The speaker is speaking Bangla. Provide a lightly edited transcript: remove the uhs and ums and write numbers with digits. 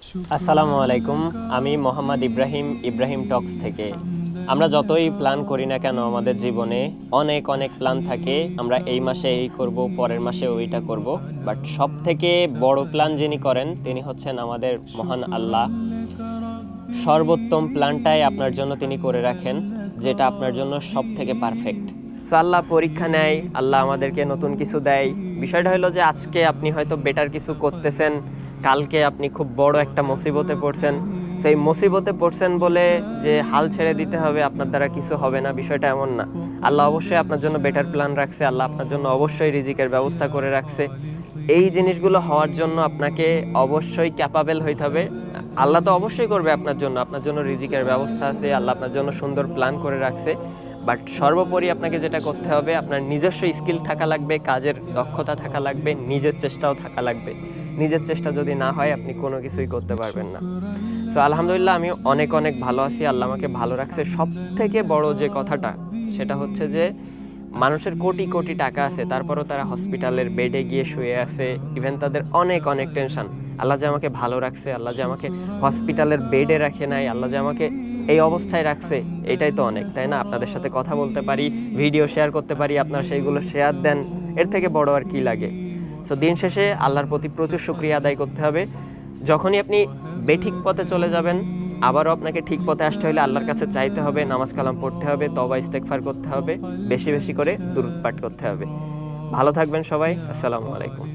আসসালামু আলাইকুম। আমি মোহাম্মদ ইব্রাহিম টক্স থেকে। আমরা যতই প্ল্যান করি না কেন আমাদের জীবনে অনেক অনেক প্ল্যান থাকে। আমরা এই মাসে এই করব, পরের মাসে ওইটা করব, বাট সব থেকে বড় প্ল্যান যিনি করেন তিনি হচ্ছেন আমাদের মহান আল্লাহ। সর্বোত্তম প্ল্যানটাই আপনার জন্য তিনি করে রাখেন, যেটা আপনার জন্য সব থেকে পারফেক্ট। সো আল্লাহ পরীক্ষা নেয়, আল্লাহ আমাদেরকে নতুন কিছু দেয়। বিষয়টা হলো যে আজকে আপনি হয়তো বেটার কিছু করতেছেন, কালকে আপনি খুব বড় একটা মুসিবতে পড়ছেন। সেই মুসিবতে পড়ছেন বলে যে হাল ছেড়ে দিতে হবে, আপনার দ্বারা কিছু হবে না, বিষয়টা এমন না। আল্লাহ অবশ্যই আপনার জন্য বেটার প্ল্যান রাখছে, আল্লাহ আপনার জন্য অবশ্যই রিজিকের ব্যবস্থা করে রাখছে। এই জিনিসগুলো হওয়ার জন্য আপনাকে অবশ্যই ক্যাপাবেল হইতে হবে। আল্লাহ তো অবশ্যই করবে আপনার জন্য রিজিকের ব্যবস্থা আছে, আল্লাহ আপনার জন্য সুন্দর প্ল্যান করে রাখছে। বাট সর্বোপরি আপনাকে যেটা করতে হবে, আপনার নিজস্ব স্কিল থাকা লাগবে, কাজের দক্ষতা থাকা লাগবে, নিজের চেষ্টাও থাকা লাগবে। নিজের চেষ্টা যদি না হয় আপনি কোনো কিছুই করতে পারবেন না। সো আলহামদুলিল্লাহ আমি অনেক অনেক ভালো আছি, আল্লাহ আমাকে ভালো রাখছে। সব থেকে বড় যে কথাটা সেটা হচ্ছে যে মানুষের কোটি কোটি টাকা আছে, তারপরও তারা হসপিটালের বেডে গিয়ে শুয়ে আছে। ইভেন তাদের অনেক অনেক টেনশন। আল্লাহ যে আমাকে ভালো রাখছে, আল্লাহ যে আমাকে হসপিটালের বেডে রাখে নাই, আল্লাহ যে আমাকে এই অবস্থায় রাখছে, এটাই তো অনেক, তাই না? আপনাদের সাথে কথা বলতে পারি, ভিডিও শেয়ার করতে পারি, আপনারা সেইগুলো শেয়ার দেন, এর থেকে বড় আর কি লাগে? সো দিন শেষে আল্লাহর প্রতি প্রচুর শুকরিয়া আদায় করতে হবে। যখনই আপনি বেঠিক পথে চলে যাবেন, আবারও আপনাকে ঠিক পথে আসতে হলে আল্লাহর কাছে চাইতে হবে, নামাজ কালাম পড়তে হবে, তওবা ইস্তেগফার করতে হবে, বেশি বেশি করে দুরূদ পাঠ করতে হবে। ভালো থাকবেন সবাই। আসসালামু আলাইকুম।